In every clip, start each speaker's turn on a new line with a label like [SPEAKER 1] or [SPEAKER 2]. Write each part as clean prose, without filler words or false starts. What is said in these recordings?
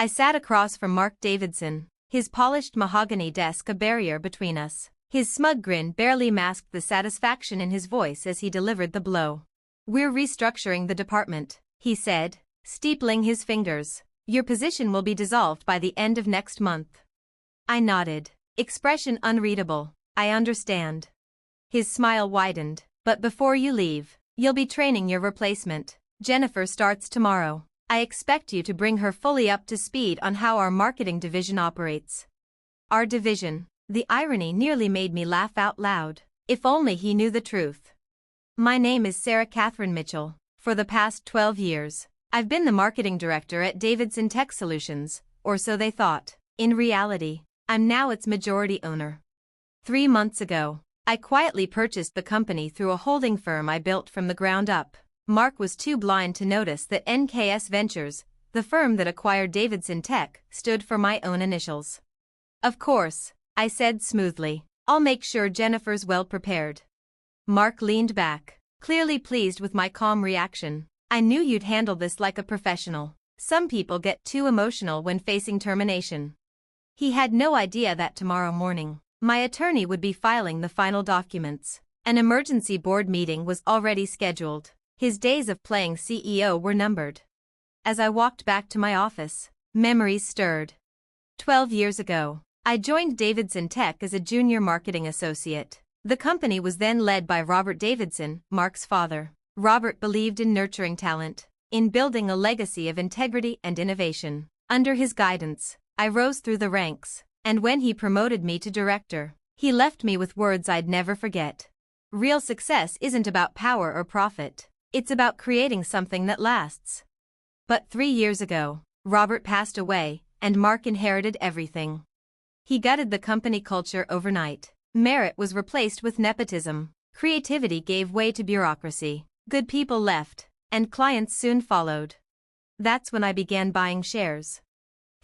[SPEAKER 1] I sat across from Mark Davidson, his polished mahogany desk a barrier between us. His smug grin barely masked the satisfaction in his voice as he delivered the blow. "We're restructuring the department," he said, steepling his fingers. "Your position will be dissolved by the end of next month." I nodded, expression unreadable. "I understand." His smile widened. "But before you leave, you'll be training your replacement. Jennifer starts tomorrow. I expect you to bring her fully up to speed on how our marketing division operates." Our division. The irony nearly made me laugh out loud. If only he knew the truth. "My name is Sarah Catherine Mitchell. For the past 12 years, I've been the marketing director at Davidson Tech Solutions, or so they thought. In reality, I'm now its majority owner. 3 months ago, I quietly purchased the company through a holding firm I built from the ground up." Mark was too blind to notice that NKS Ventures, the firm that acquired Davidson Tech, stood for my own initials. "Of course," I said smoothly. "I'll make sure Jennifer's well prepared." Mark leaned back, clearly pleased with my calm reaction. "I knew you'd handle this like a professional. Some people get too emotional when facing termination." He had no idea that tomorrow morning, my attorney would be filing the final documents. An emergency board meeting was already scheduled. His days of playing CEO were numbered. As I walked back to my office, memories stirred. 12 years ago, I joined Davidson Tech as a junior marketing associate. The company was then led by Robert Davidson, Mark's father. Robert believed in nurturing talent, in building a legacy of integrity and innovation. Under his guidance, I rose through the ranks, and when he promoted me to director, he left me with words I'd never forget. "Real success isn't about power or profit. It's about creating something that lasts." But 3 years ago, Robert passed away, and Mark inherited everything. He gutted the company culture overnight. Merit was replaced with nepotism. Creativity gave way to bureaucracy. Good people left, and clients soon followed. That's when I began buying shares.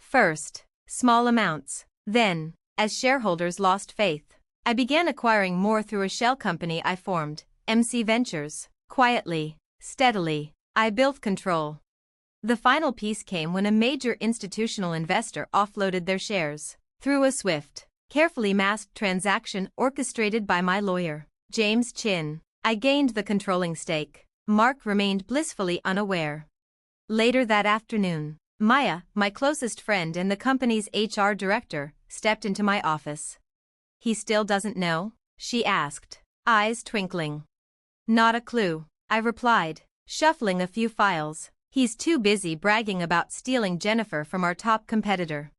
[SPEAKER 1] First, small amounts. Then, as shareholders lost faith, I began acquiring more through a shell company I formed, MC Ventures. Quietly, steadily, I built control. The final piece came when a major institutional investor offloaded their shares. Through a swift, carefully masked transaction orchestrated by my lawyer, James Chin, I gained the controlling stake. Mark remained blissfully unaware. Later that afternoon, Maya, my closest friend and the company's HR director, stepped into my office. "He still doesn't know?" she asked, eyes twinkling. "Not a clue," I replied, shuffling a few files. "He's too busy bragging about stealing Jennifer from our top competitor."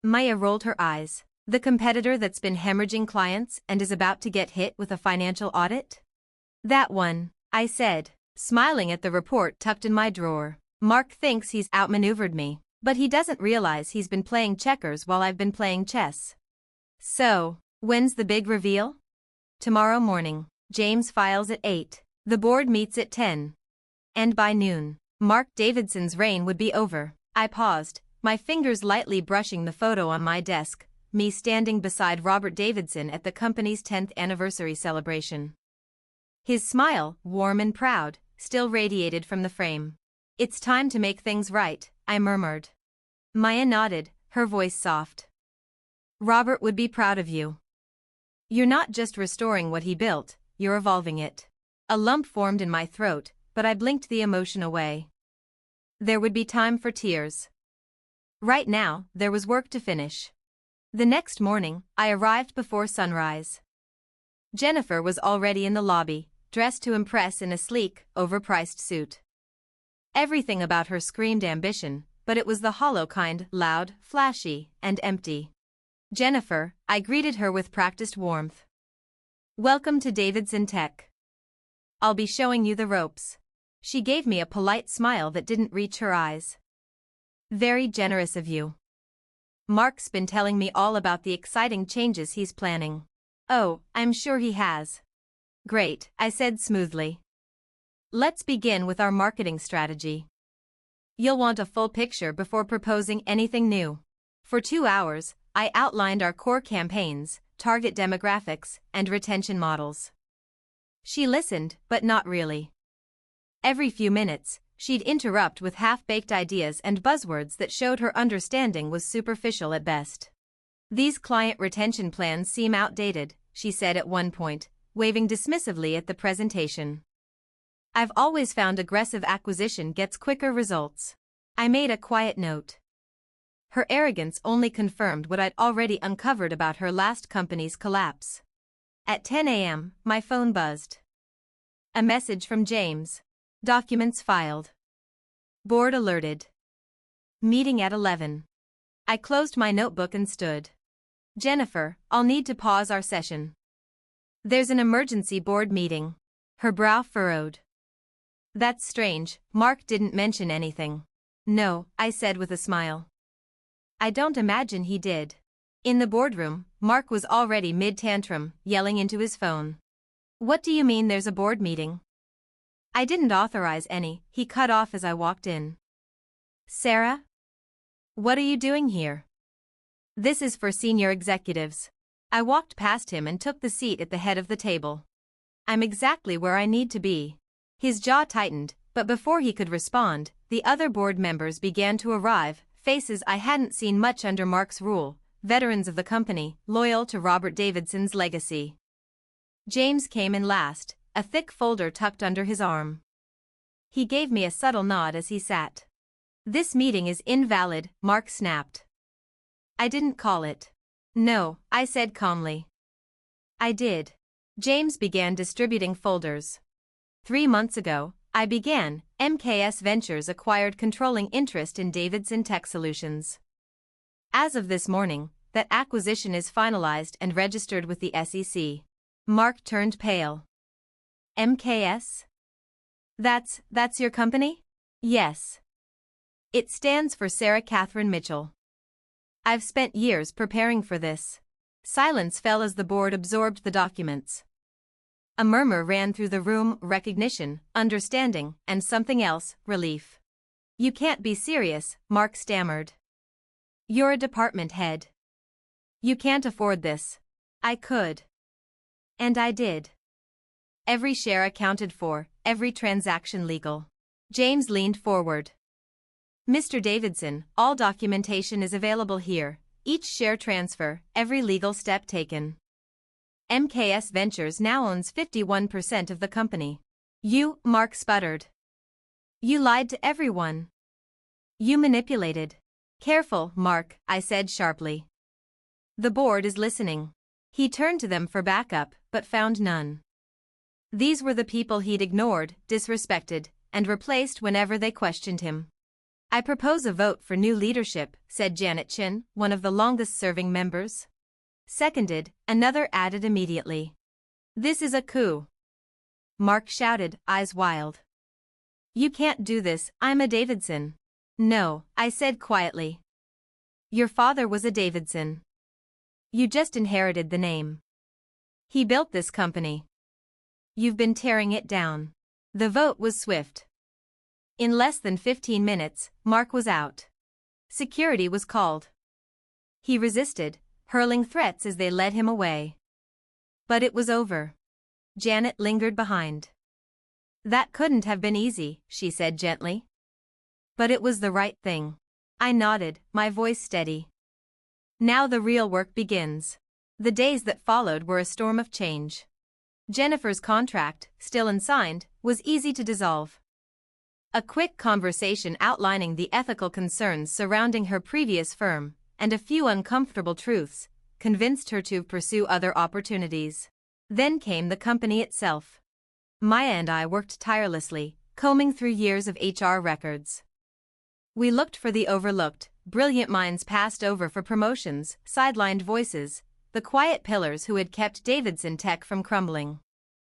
[SPEAKER 1] Maya rolled her eyes. "The competitor that's been hemorrhaging clients and is about to get hit with a financial audit?" "That one," I said, smiling at the report tucked in my drawer. "Mark thinks he's outmaneuvered me, but he doesn't realize he's been playing checkers while I've been playing chess." "So, when's the big reveal?" "Tomorrow morning. James files at 8. The board meets at 10. And by noon, Mark Davidson's reign would be over." I paused, my fingers lightly brushing the photo on my desk, me standing beside Robert Davidson at the company's 10th anniversary celebration. His smile, warm and proud, still radiated from the frame. "It's time to make things right," I murmured. Maya nodded, her voice soft. "Robert would be proud of you. You're not just restoring what he built, you're evolving it." A lump formed in my throat, but I blinked the emotion away. There would be time for tears. Right now, there was work to finish. The next morning, I arrived before sunrise. Jennifer was already in the lobby, dressed to impress in a sleek, overpriced suit. Everything about her screamed ambition, but it was the hollow kind, loud, flashy, and empty. "Jennifer," I greeted her with practiced warmth. "Welcome to Davidson Tech. I'll be showing you the ropes." She gave me a polite smile that didn't reach her eyes. "Very generous of you. Mark's been telling me all about the exciting changes he's planning." "Oh, I'm sure he has." "Great," I said smoothly. "Let's begin with our marketing strategy. You'll want a full picture before proposing anything new." For 2 hours, I outlined our core campaigns, target demographics, and retention models. She listened, but not really. Every few minutes, she'd interrupt with half-baked ideas and buzzwords that showed her understanding was superficial at best. "These client retention plans seem outdated," she said at one point, waving dismissively at the presentation. "I've always found aggressive acquisition gets quicker results." I made a quiet note. Her arrogance only confirmed what I'd already uncovered about her last company's collapse. At 10 a.m., my phone buzzed. A message from James. "Documents filed. Board alerted. Meeting at 11. I closed my notebook and stood. "Jennifer, I'll need to pause our session. There's an emergency board meeting." Her brow furrowed. "That's strange, Mark didn't mention anything." "No," I said with a smile. "I don't imagine he did." In the boardroom, Mark was already mid-tantrum, yelling into his phone. "What do you mean there's a board meeting?" "I didn't authorize any," he cut off as I walked in. "Sarah? What are you doing here?" "This is for senior executives." I walked past him and took the seat at the head of the table. "I'm exactly where I need to be." His jaw tightened, but before he could respond, the other board members began to arrive, faces I hadn't seen much under Mark's rule, veterans of the company, loyal to Robert Davidson's legacy. James came in last, a thick folder tucked under his arm. He gave me a subtle nod as he sat. "This meeting is invalid," Mark snapped. "I didn't call it." "No," I said calmly. "I did." James began distributing folders. 3 months ago, I began, MKS Ventures acquired controlling interest in Davidson Tech Solutions. As of this morning, that acquisition is finalized and registered with the SEC. Mark turned pale. "MKS? That's your company?" "Yes. It stands for Sarah Catherine Mitchell. I've spent years preparing for this." Silence fell as the board absorbed the documents. A murmur ran through the room: recognition, understanding, and something else, relief. "You can't be serious," Mark stammered. "You're a department head. You can't afford this." "I could. And I did. Every share accounted for, every transaction legal." James leaned forward. "Mr. Davidson, all documentation is available here, each share transfer, every legal step taken. MKS Ventures now owns 51% of the company." "You," Mark sputtered. "You lied to everyone. You manipulated." "Careful, Mark," I said sharply. "The board is listening." He turned to them for backup, but found none. These were the people he'd ignored, disrespected, and replaced whenever they questioned him. "I propose a vote for new leadership," said Janet Chin, one of the longest-serving members. "Seconded," another added immediately. "This is a coup," Mark shouted, eyes wild. "You can't do this, I'm a Davidson." "No," I said quietly. "Your father was a Davidson. You just inherited the name. He built this company. You've been tearing it down." The vote was swift. In less than 15 minutes, Mark was out. Security was called. He resisted, hurling threats as they led him away. But it was over. Janet lingered behind. "That couldn't have been easy," she said gently. "But it was the right thing." I nodded, my voice steady. "Now the real work begins." The days that followed were a storm of change. Jennifer's contract, still unsigned, was easy to dissolve. A quick conversation outlining the ethical concerns surrounding her previous firm, and a few uncomfortable truths, convinced her to pursue other opportunities. Then came the company itself. Maya and I worked tirelessly, combing through years of HR records. We looked for the overlooked, brilliant minds passed over for promotions, sidelined voices, the quiet pillars who had kept Davidson Tech from crumbling.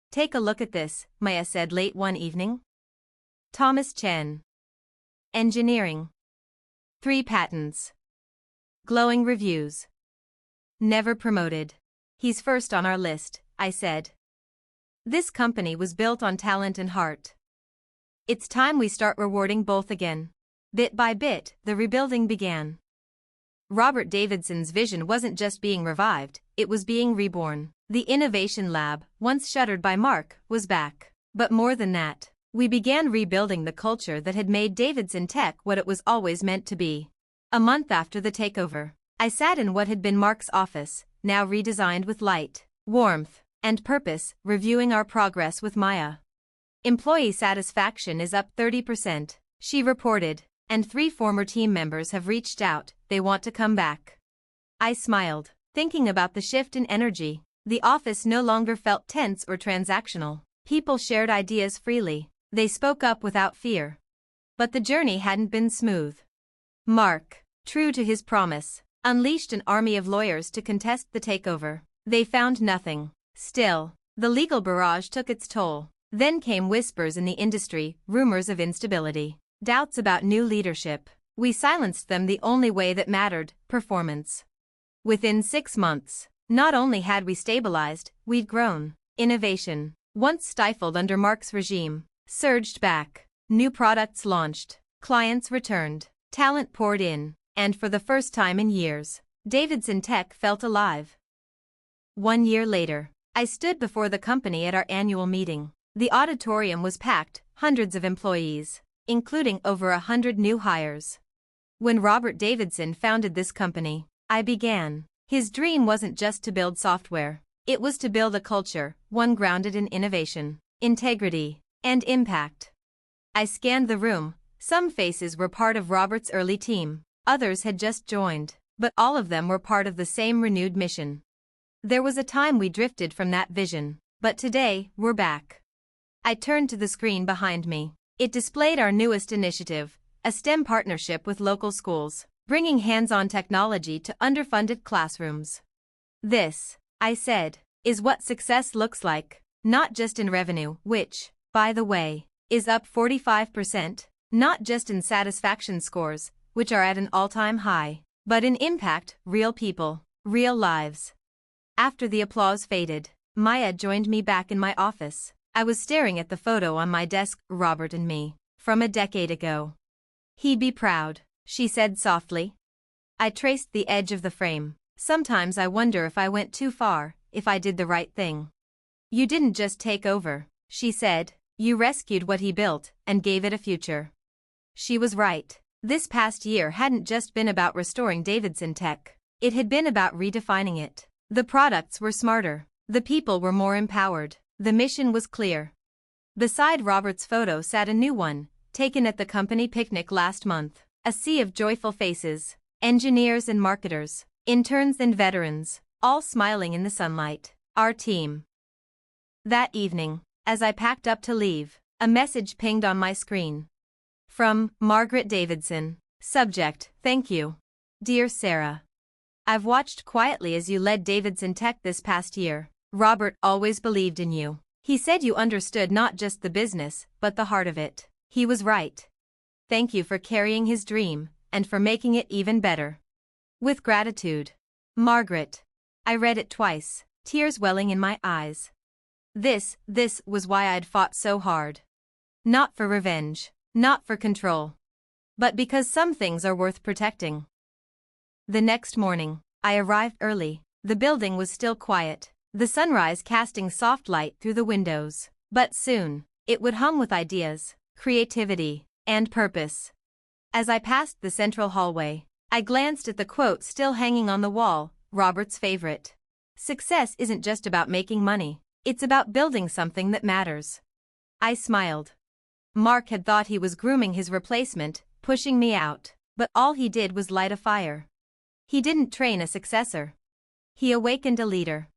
[SPEAKER 1] "Take a look at this," Maya said late one evening. "Thomas Chen. Engineering. 3 patents. Glowing reviews. Never promoted. He's first on our list," I said. "This company was built on talent and heart. It's time we start rewarding both again." Bit by bit, the rebuilding began. Robert Davidson's vision wasn't just being revived, it was being reborn. The innovation lab, once shuttered by Mark, was back. But more than that. We began rebuilding the culture that had made Davidson Tech what it was always meant to be. A month after the takeover, I sat in what had been Mark's office, now redesigned with light, warmth, and purpose, reviewing our progress with Maya. Employee satisfaction is up 30%, she reported, and 3 former team members have reached out, they want to come back. I smiled, thinking about the shift in energy. The office no longer felt tense or transactional. People shared ideas freely. They spoke up without fear. But the journey hadn't been smooth. Mark, true to his promise, unleashed an army of lawyers to contest the takeover. They found nothing. Still, the legal barrage took its toll. Then came whispers in the industry, rumors of instability, doubts about new leadership. We silenced them the only way that mattered, performance. Within 6 months, not only had we stabilized, we'd grown. Innovation, once stifled under Mark's regime, surged back. New products launched, clients returned, talent poured in, and for the first time in years, Davidson Tech felt alive. 1 year later, I stood before the company at our annual meeting. The auditorium was packed, hundreds of employees, including over 100 new hires. When Robert Davidson founded this company, I began. His dream wasn't just to build software. It was to build a culture, one grounded in innovation, integrity, and impact. I scanned the room. Some faces were part of Robert's early team, others had just joined, but all of them were part of the same renewed mission. There was a time we drifted from that vision, but today, we're back. I turned to the screen behind me. It displayed our newest initiative, a STEM partnership with local schools, bringing hands-on technology to underfunded classrooms. This, I said, is what success looks like, not just in revenue, which, by the way, is up 45%, not just in satisfaction scores, which are at an all-time high, but in impact, real people, real lives. After the applause faded, Maya joined me back in my office. I was staring at the photo on my desk, Robert and me, from a decade ago. He'd be proud, she said softly. I traced the edge of the frame. Sometimes I wonder if I went too far, if I did the right thing. You didn't just take over, she said, you rescued what he built and gave it a future. She was right. This past year hadn't just been about restoring Davidson Tech. It had been about redefining it. The products were smarter. The people were more empowered. The mission was clear. Beside Robert's photo sat a new one, taken at the company picnic last month. A sea of joyful faces, engineers and marketers, interns and veterans, all smiling in the sunlight. Our team. That evening, as I packed up to leave, a message pinged on my screen. From Margaret Davidson. Subject, thank you. Dear Sarah. I've watched quietly as you led Davidson Tech this past year. Robert always believed in you. He said you understood not just the business, but the heart of it. He was right. Thank you for carrying his dream, and for making it even better. With gratitude. Margaret. I read it twice, tears welling in my eyes. This was why I'd fought so hard. Not for revenge, not for control, but because some things are worth protecting. The next morning, I arrived early. The building was still quiet, the sunrise casting soft light through the windows. But soon, it would hum with ideas, creativity, and purpose. As I passed the central hallway, I glanced at the quote still hanging on the wall, Robert's favorite. Success isn't just about making money, it's about building something that matters. I smiled. Mark had thought he was grooming his replacement, pushing me out, but all he did was light a fire. He didn't train a successor. He awakened a leader.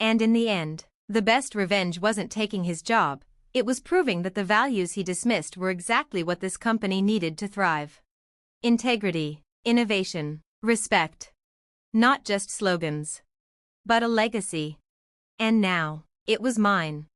[SPEAKER 1] And in the end, the best revenge wasn't taking his job, it was proving that the values he dismissed were exactly what this company needed to thrive. Integrity, innovation, respect. Not just slogans, but a legacy. And now, it was mine.